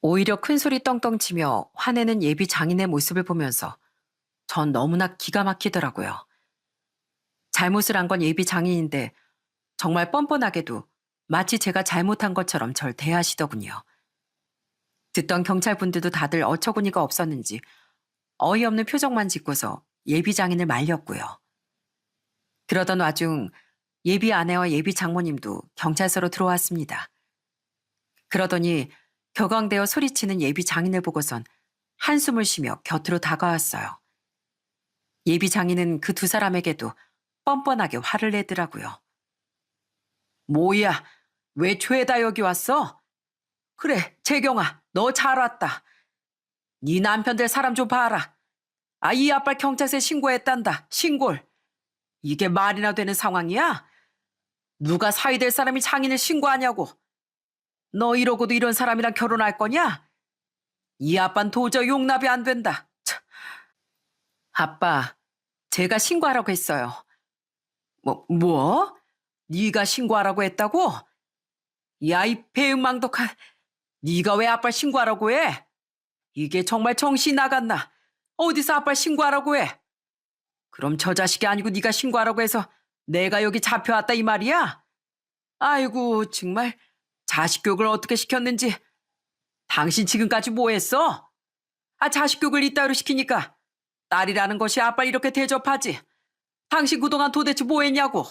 오히려 큰소리 떵떵 치며 화내는 예비 장인의 모습을 보면서 전 너무나 기가 막히더라고요. 잘못을 한 건 예비 장인인데 정말 뻔뻔하게도 마치 제가 잘못한 것처럼 절 대하시더군요. 듣던 경찰분들도 다들 어처구니가 없었는지 어이없는 표정만 짓고서 예비 장인을 말렸고요. 그러던 와중 예비 아내와 예비 장모님도 경찰서로 들어왔습니다. 그러더니 격앙되어 소리치는 예비 장인을 보고선 한숨을 쉬며 곁으로 다가왔어요. 예비 장인은 그 두 사람에게도 뻔뻔하게 화를 내더라고요. 뭐야, 왜 죄다 여기 왔어? 그래, 재경아, 너 잘 왔다. 네 남편 될 사람 좀 봐라. 이 아빠 경찰서에 신고했단다. 신골. 이게 말이나 되는 상황이야? 누가 사위 될 사람이 장인을 신고하냐고. 너 이러고도 이런 사람이랑 결혼할 거냐? 이 아빠는 도저히 용납이 안 된다. 참. 아빠, 제가 신고하라고 했어요. 뭐? 네가 신고하라고 했다고? 야, 이 배은망덕한. 네가 왜 아빠 신고하라고 해? 이게 정말 정신이 나갔나? 어디서 아빠 신고하라고 해? 그럼 저 자식이 아니고 네가 신고하라고 해서 내가 여기 잡혀왔다 이 말이야? 아이고, 정말 자식 교육을 어떻게 시켰는지. 당신 지금까지 뭐 했어? 자식 교육을 이따위로 시키니까 딸이라는 것이 아빠 이렇게 대접하지. 당신 그동안 도대체 뭐 했냐고.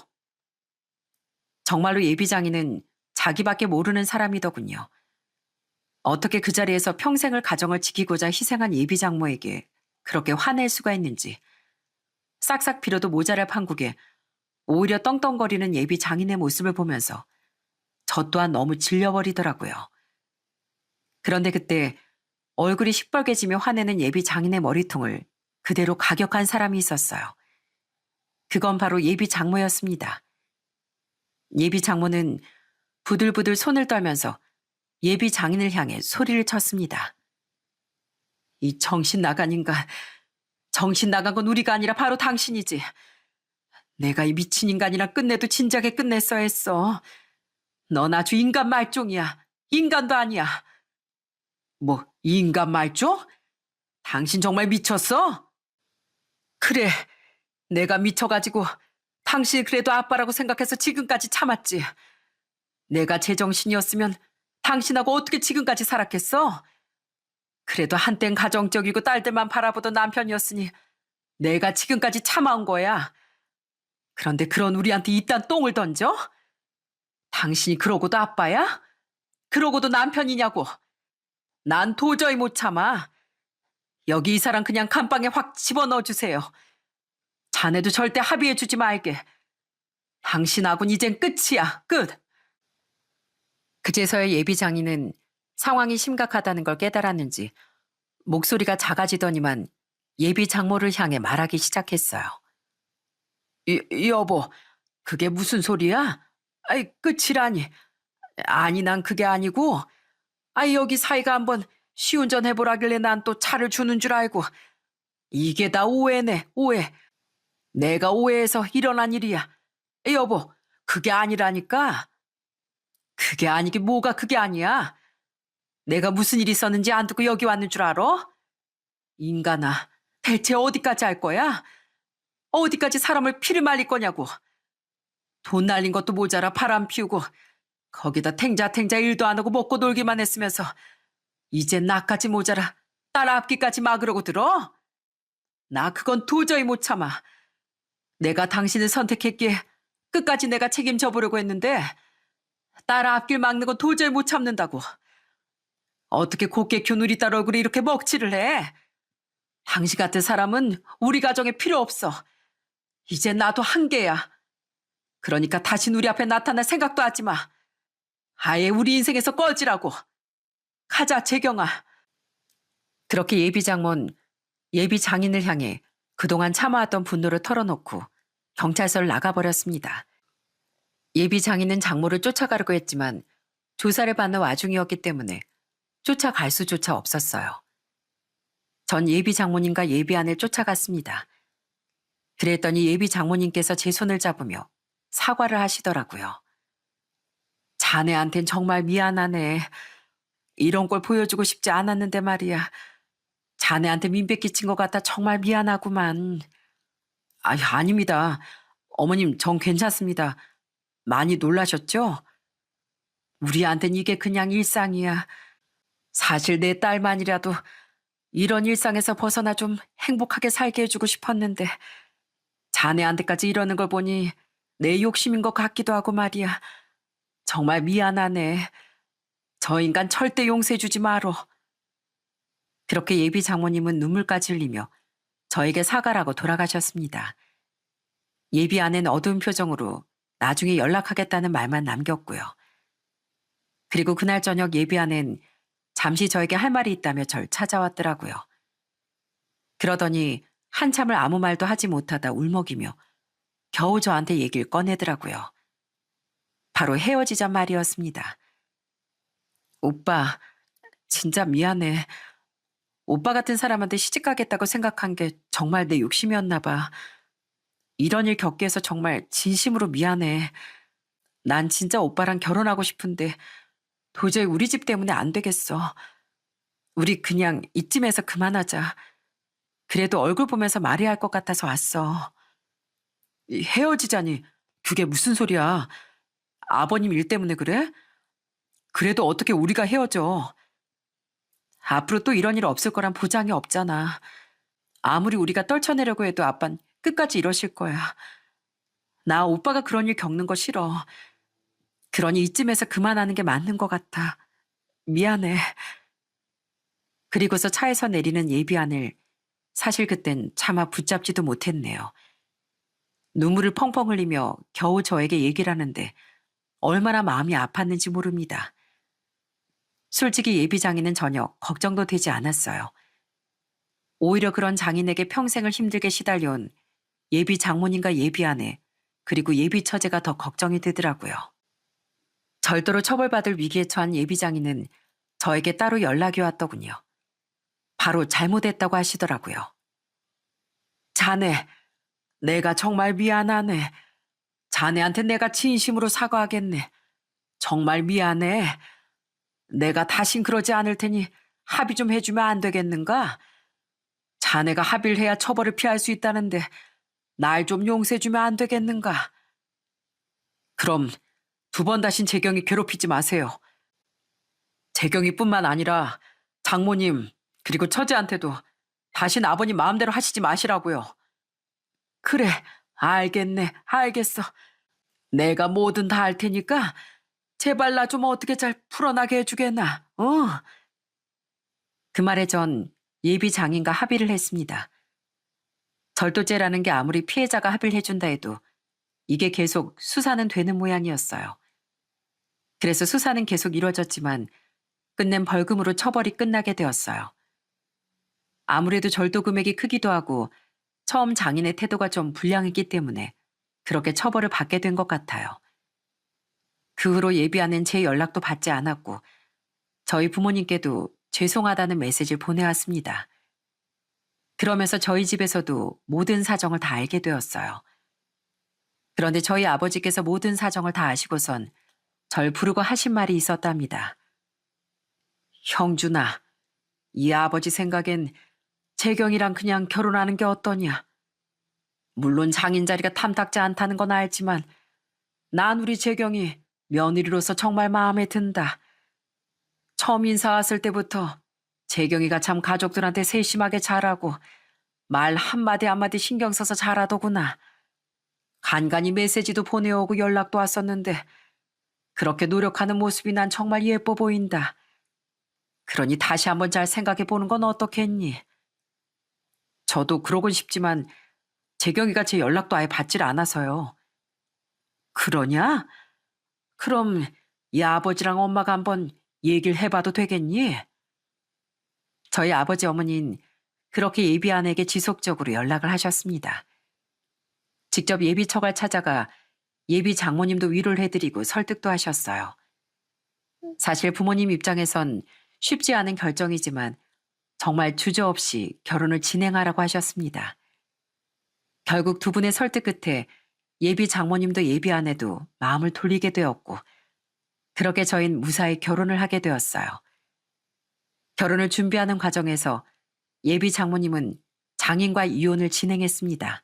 정말로 예비장인은 자기밖에 모르는 사람이더군요. 어떻게 그 자리에서 평생을 가정을 지키고자 희생한 예비장모에게 그렇게 화낼 수가 있는지. 싹싹 빌어도 모자랄 판국에 오히려 떵떵거리는 예비 장인의 모습을 보면서 저 또한 너무 질려버리더라고요. 그런데 그때 얼굴이 시뻘개지며 화내는 예비 장인의 머리통을 그대로 가격한 사람이 있었어요. 그건 바로 예비 장모였습니다. 예비 장모는 부들부들 손을 떨면서 예비 장인을 향해 소리를 쳤습니다. 이 정신 나간 인간, 정신 나간 건 우리가 아니라 바로 당신이지. 내가 이 미친 인간이랑 끝내도 진작에 끝냈어야 했어. 넌 아주 인간 말종이야. 인간도 아니야. 뭐, 인간 말종? 당신 정말 미쳤어? 그래, 내가 미쳐가지고 당신이 그래도 아빠라고 생각해서 지금까지 참았지. 내가 제정신이었으면 당신하고 어떻게 지금까지 살았겠어? 그래도 한땐 가정적이고 딸들만 바라보던 남편이었으니 내가 지금까지 참아온 거야. 그런데 그런 우리한테 이딴 똥을 던져? 당신이 그러고도 아빠야? 그러고도 남편이냐고. 난 도저히 못 참아. 여기 이 사람 그냥 감방에 확 집어넣어 주세요. 자네도 절대 합의해 주지 말게. 당신하고는 이젠 끝이야. 끝. 그제서야 예비 장인은 상황이 심각하다는 걸 깨달았는지 목소리가 작아지더니만 예비 장모를 향해 말하기 시작했어요. 여보, 그게 무슨 소리야? 아이, 끝이라니. 아니, 난 그게 아니고, 아이, 여기 사이가 한번 시운전 해보라길래 난 또 차를 주는 줄 알고. 이게 다 오해네, 오해. 내가 오해해서 일어난 일이야. 여보, 그게 아니라니까. 그게 아니긴 뭐가 그게 아니야. 내가 무슨 일이 있었는지 안 듣고 여기 왔는 줄 알아? 인간아, 대체 어디까지 할 거야? 어디까지 사람을 피를 말릴 거냐고. 돈 날린 것도 모자라 바람 피우고 거기다 탱자탱자 일도 안 하고 먹고 놀기만 했으면서 이젠 나까지 모자라 딸 앞기까지 막으려고 들어? 나 그건 도저히 못 참아. 내가 당신을 선택했기에 끝까지 내가 책임져 보려고 했는데 딸 앞길 막는 건 도저히 못 참는다고. 어떻게 곱게 키운 우리 딸 얼굴에 이렇게 먹칠을 해? 당신 같은 사람은 우리 가정에 필요 없어. 이제 나도 한계야. 그러니까 다신 우리 앞에 나타날 생각도 하지 마. 아예 우리 인생에서 꺼지라고. 가자, 재경아. 그렇게 예비 장모는 예비 장인을 향해 그동안 참아왔던 분노를 털어놓고 경찰서를 나가버렸습니다. 예비 장인은 장모를 쫓아가려고 했지만 조사를 받는 와중이었기 때문에 쫓아갈 수조차 없었어요. 전 예비 장모님과 예비 아내를 쫓아갔습니다. 그랬더니 예비 장모님께서 제 손을 잡으며 사과를 하시더라고요. 자네한텐 정말 미안하네. 이런 걸 보여주고 싶지 않았는데 말이야. 자네한테 민폐 끼친 것 같아 정말 미안하구만. 아닙니다. 어머님, 전 괜찮습니다. 많이 놀라셨죠? 우리한텐 이게 그냥 일상이야. 사실 내 딸만이라도 이런 일상에서 벗어나 좀 행복하게 살게 해주고 싶었는데 자네한테까지 이러는 걸 보니 내 욕심인 것 같기도 하고 말이야. 정말 미안하네. 저 인간 절대 용서해주지 마로. 그렇게 예비 장모님은 눈물까지 흘리며 저에게 사과라고 돌아가셨습니다. 예비 아내는 어두운 표정으로 나중에 연락하겠다는 말만 남겼고요. 그리고 그날 저녁 예비 아내는 잠시 저에게 할 말이 있다며 절 찾아왔더라고요. 그러더니 한참을 아무 말도 하지 못하다 울먹이며 겨우 저한테 얘기를 꺼내더라고요. 바로 헤어지자 말이었습니다. 오빠, 진짜 미안해. 오빠 같은 사람한테 시집가겠다고 생각한 게 정말 내 욕심이었나 봐. 이런 일 겪게 해서 정말 진심으로 미안해. 난 진짜 오빠랑 결혼하고 싶은데 도저히 우리 집 때문에 안 되겠어. 우리 그냥 이쯤에서 그만하자. 그래도 얼굴 보면서 말해야 할 것 같아서 왔어. 헤어지자니 그게 무슨 소리야. 아버님 일 때문에 그래? 그래도 어떻게 우리가 헤어져. 앞으로 또 이런 일 없을 거란 보장이 없잖아. 아무리 우리가 떨쳐내려고 해도 아빤 끝까지 이러실 거야. 나 오빠가 그런 일 겪는 거 싫어. 그러니 이쯤에서 그만하는 게 맞는 것 같아. 미안해. 그리고서 차에서 내리는 예비안을 사실 그땐 차마 붙잡지도 못했네요. 눈물을 펑펑 흘리며 겨우 저에게 얘기를 하는데 얼마나 마음이 아팠는지 모릅니다. 솔직히 예비 장인은 전혀 걱정도 되지 않았어요. 오히려 그런 장인에게 평생을 힘들게 시달려온 예비 장모님과 예비 아내, 그리고 예비 처제가 더 걱정이 되더라고요. 절도로 처벌받을 위기에 처한 예비 장인은 저에게 따로 연락이 왔더군요. 바로 잘못했다고 하시더라고요. 자네, 내가 정말 미안하네. 자네한테 내가 진심으로 사과하겠네. 정말 미안해. 내가 다신 그러지 않을 테니 합의 좀 해주면 안 되겠는가? 자네가 합의를 해야 처벌을 피할 수 있다는데 날 좀 용서해주면 안 되겠는가? 그럼 두 번 다신 재경이 괴롭히지 마세요. 재경이뿐만 아니라 장모님 그리고 처제한테도 다신 아버님 마음대로 하시지 마시라고요. 그래, 알겠네, 알겠어. 내가 뭐든 다 할 테니까 제발 나 좀 어떻게 잘 풀어나게 해주겠나, 어? 그 말에 전 예비 장인과 합의를 했습니다. 절도죄라는 게 아무리 피해자가 합의를 해준다 해도 이게 계속 수사는 되는 모양이었어요. 그래서 수사는 계속 이뤄졌지만 끝낸 벌금으로 처벌이 끝나게 되었어요. 아무래도 절도 금액이 크기도 하고 처음 장인의 태도가 좀 불량했기 때문에 그렇게 처벌을 받게 된 것 같아요. 그 후로 예비아는 제 연락도 받지 않았고 저희 부모님께도 죄송하다는 메시지를 보내왔습니다. 그러면서 저희 집에서도 모든 사정을 다 알게 되었어요. 그런데 저희 아버지께서 모든 사정을 다 아시고선 절 부르고 하신 말이 있었답니다. 형준아, 이 아버지 생각엔 재경이랑 그냥 결혼하는 게 어떠냐. 물론 장인 자리가 탐탁지 않다는 건 알지만 난 우리 재경이 며느리로서 정말 마음에 든다. 처음 인사 왔을 때부터 재경이가 참 가족들한테 세심하게 잘하고 말 한마디 한마디 신경 써서 잘하더구나. 간간히 메시지도 보내오고 연락도 왔었는데 그렇게 노력하는 모습이 난 정말 예뻐 보인다. 그러니 다시 한번 잘 생각해 보는 건 어떻겠니? 저도 그러곤 싶지만 재경이가 제 연락도 아예 받질 않아서요. 그러냐? 그럼 이 아버지랑 엄마가 한번 얘기를 해봐도 되겠니? 저희 아버지 어머니는 그렇게 예비 아내에게 지속적으로 연락을 하셨습니다. 직접 예비 처갈 찾아가 예비 장모님도 위로를 해드리고 설득도 하셨어요. 사실 부모님 입장에선 쉽지 않은 결정이지만 정말 주저없이 결혼을 진행하라고 하셨습니다. 결국 두 분의 설득 끝에 예비 장모님도 예비 아내도 마음을 돌리게 되었고 그렇게 저희는 무사히 결혼을 하게 되었어요. 결혼을 준비하는 과정에서 예비 장모님은 장인과 이혼을 진행했습니다.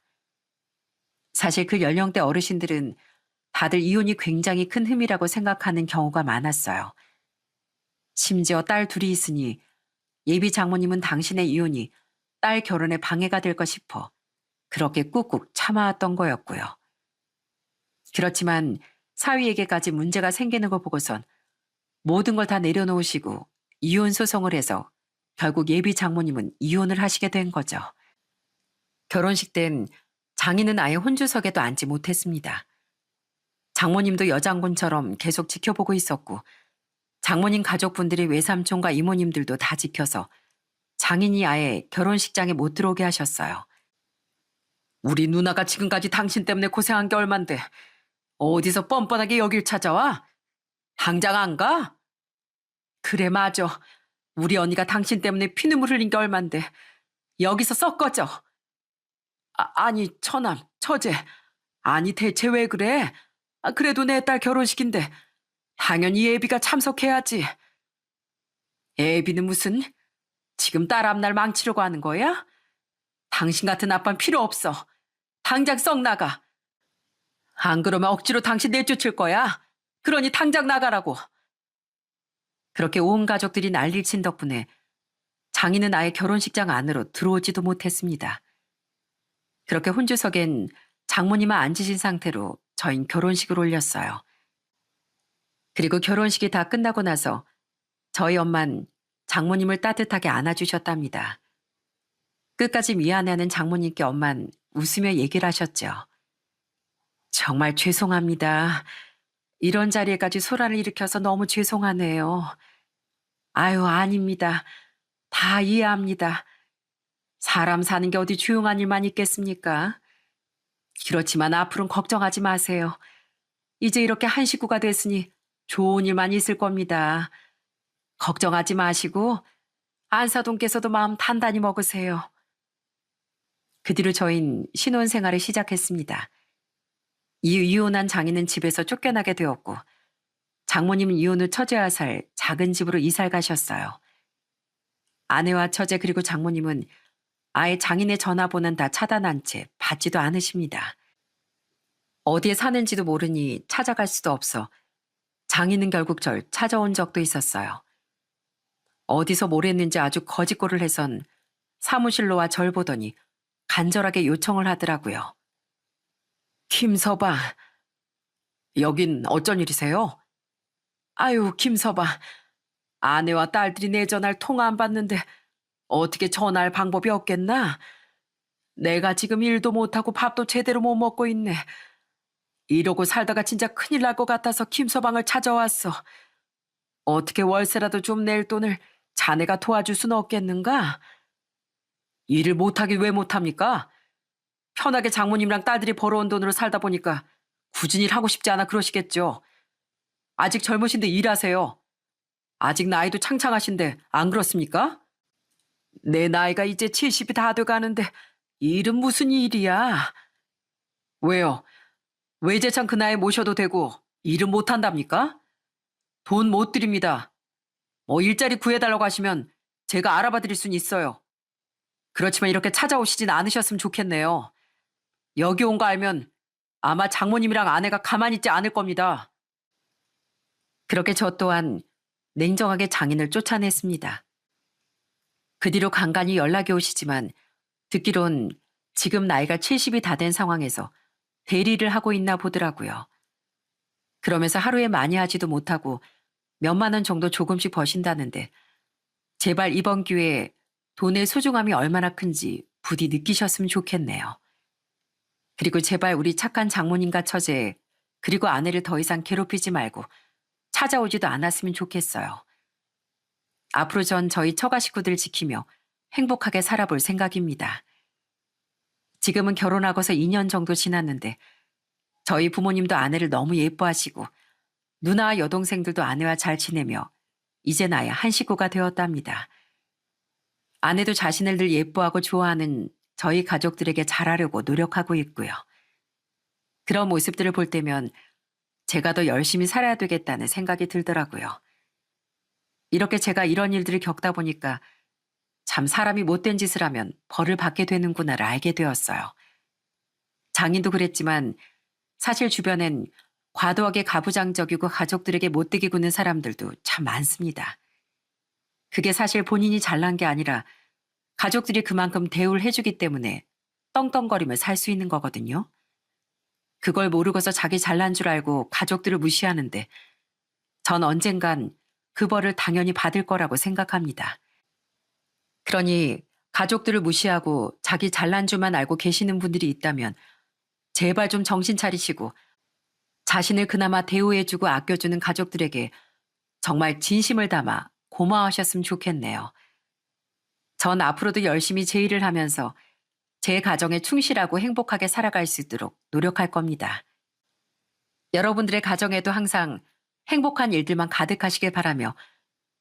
사실 그 연령대 어르신들은 다들 이혼이 굉장히 큰 흠이라고 생각하는 경우가 많았어요. 심지어 딸 둘이 있으니 예비 장모님은 당신의 이혼이 딸 결혼에 방해가 될까 싶어 그렇게 꾹꾹 참아왔던 거였고요. 그렇지만 사위에게까지 문제가 생기는 걸 보고선 모든 걸 다 내려놓으시고 이혼 소송을 해서 결국 예비 장모님은 이혼을 하시게 된 거죠. 결혼식 땐 장인은 아예 혼주석에도 앉지 못했습니다. 장모님도 여장군처럼 계속 지켜보고 있었고 장모님 가족분들이 외삼촌과 이모님들도 다 지켜서 장인이 아예 결혼식장에 못 들어오게 하셨어요. 우리 누나가 지금까지 당신 때문에 고생한 게 얼만데 어디서 뻔뻔하게 여길 찾아와? 당장 안 가? 그래 맞아. 우리 언니가 당신 때문에 피눈물 흘린 게 얼만데 여기서 썩 꺼져. 아니 처남, 처제. 아니 대체 왜 그래? 그래도 내 딸 결혼식인데 당연히 예비가 참석해야지. 애비는 무슨 지금 딸 앞날 망치려고 하는 거야? 당신 같은 아빠는 필요 없어. 당장 썩 나가. 안 그러면 억지로 당신 내쫓을 거야. 그러니 당장 나가라고. 그렇게 온 가족들이 난리를 친 덕분에 장인은 아예 결혼식장 안으로 들어오지도 못했습니다. 그렇게 혼주석엔 장모님만 앉으신 상태로 저흰 결혼식을 올렸어요. 그리고 결혼식이 다 끝나고 나서 저희 엄만 장모님을 따뜻하게 안아주셨답니다. 끝까지 미안해하는 장모님께 엄만 웃으며 얘기를 하셨죠. 정말 죄송합니다. 이런 자리에까지 소란을 일으켜서 너무 죄송하네요. 아유, 아닙니다. 다 이해합니다. 사람 사는 게 어디 조용한 일만 있겠습니까? 그렇지만 앞으로는 걱정하지 마세요. 이제 이렇게 한 식구가 됐으니 좋은 일만 있을 겁니다. 걱정하지 마시고 안사돈께서도 마음 단단히 먹으세요. 그 뒤로 저흰 신혼생활을 시작했습니다. 이혼한 장인은 집에서 쫓겨나게 되었고 장모님은 이혼 후 처제와 살 작은 집으로 이사를 가셨어요. 아내와 처제 그리고 장모님은 아예 장인의 전화번호는 다 차단한 채 받지도 않으십니다. 어디에 사는지도 모르니 찾아갈 수도 없어 장인은 결국 절 찾아온 적도 있었어요. 어디서 뭘 했는지 아주 거짓골을 해선 사무실로 와 절 보더니 간절하게 요청을 하더라고요. 김서방, 여긴 어쩐 일이세요? 아유, 김서방, 아내와 딸들이 내 전화를 통화 안 받는데 어떻게 전화할 방법이 없겠나? 내가 지금 일도 못하고 밥도 제대로 못 먹고 있네. 이러고 살다가 진짜 큰일 날 것 같아서 김서방을 찾아왔어. 어떻게 월세라도 좀 낼 돈을 자네가 도와줄 수는 없겠는가? 일을 못하길 왜 못합니까? 편하게 장모님이랑 딸들이 벌어온 돈으로 살다 보니까 굳은 일 하고 싶지 않아 그러시겠죠. 아직 젊으신데 일하세요. 아직 나이도 창창하신데 안 그렇습니까? 내 나이가 이제 70이 다 돼가는데 일은 무슨 일이야? 왜요? 외제차 그 나이에 모셔도 되고 일은 못한답니까? 돈 못 드립니다. 뭐 일자리 구해달라고 하시면 제가 알아봐 드릴 순 있어요. 그렇지만 이렇게 찾아오시진 않으셨으면 좋겠네요. 여기 온 거 알면 아마 장모님이랑 아내가 가만히 있지 않을 겁니다. 그렇게 저 또한 냉정하게 장인을 쫓아냈습니다. 그 뒤로 간간히 연락이 오시지만 듣기론 지금 나이가 70이 다 된 상황에서 대리를 하고 있나 보더라고요. 그러면서 하루에 많이 하지도 못하고 몇만 원 정도 조금씩 버신다는데 제발 이번 기회에 돈의 소중함이 얼마나 큰지 부디 느끼셨으면 좋겠네요. 그리고 제발 우리 착한 장모님과 처제 그리고 아내를 더 이상 괴롭히지 말고 찾아오지도 않았으면 좋겠어요. 앞으로 전 저희 처가 식구들 지키며 행복하게 살아볼 생각입니다. 지금은 결혼하고서 2년 정도 지났는데 저희 부모님도 아내를 너무 예뻐하시고 누나와 여동생들도 아내와 잘 지내며 이제 나야 한 식구가 되었답니다. 아내도 자신을 늘 예뻐하고 좋아하는 저희 가족들에게 잘하려고 노력하고 있고요. 그런 모습들을 볼 때면 제가 더 열심히 살아야 되겠다는 생각이 들더라고요. 이렇게 제가 이런 일들을 겪다 보니까 참 사람이 못된 짓을 하면 벌을 받게 되는구나를 알게 되었어요. 장인도 그랬지만 사실 주변엔 과도하게 가부장적이고 가족들에게 못되게 구는 사람들도 참 많습니다. 그게 사실 본인이 잘난 게 아니라 가족들이 그만큼 대우를 해주기 때문에 떵떵거리며 살 수 있는 거거든요. 그걸 모르고서 자기 잘난 줄 알고 가족들을 무시하는데 전 언젠간 그 벌을 당연히 받을 거라고 생각합니다. 그러니 가족들을 무시하고 자기 잘난 줄만 알고 계시는 분들이 있다면 제발 좀 정신 차리시고 자신을 그나마 대우해주고 아껴주는 가족들에게 정말 진심을 담아 고마워하셨으면 좋겠네요. 전 앞으로도 열심히 제 일을 하면서 제 가정에 충실하고 행복하게 살아갈 수 있도록 노력할 겁니다. 여러분들의 가정에도 항상 행복한 일들만 가득하시길 바라며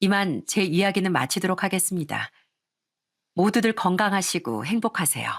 이만 제 이야기는 마치도록 하겠습니다. 모두들 건강하시고 행복하세요.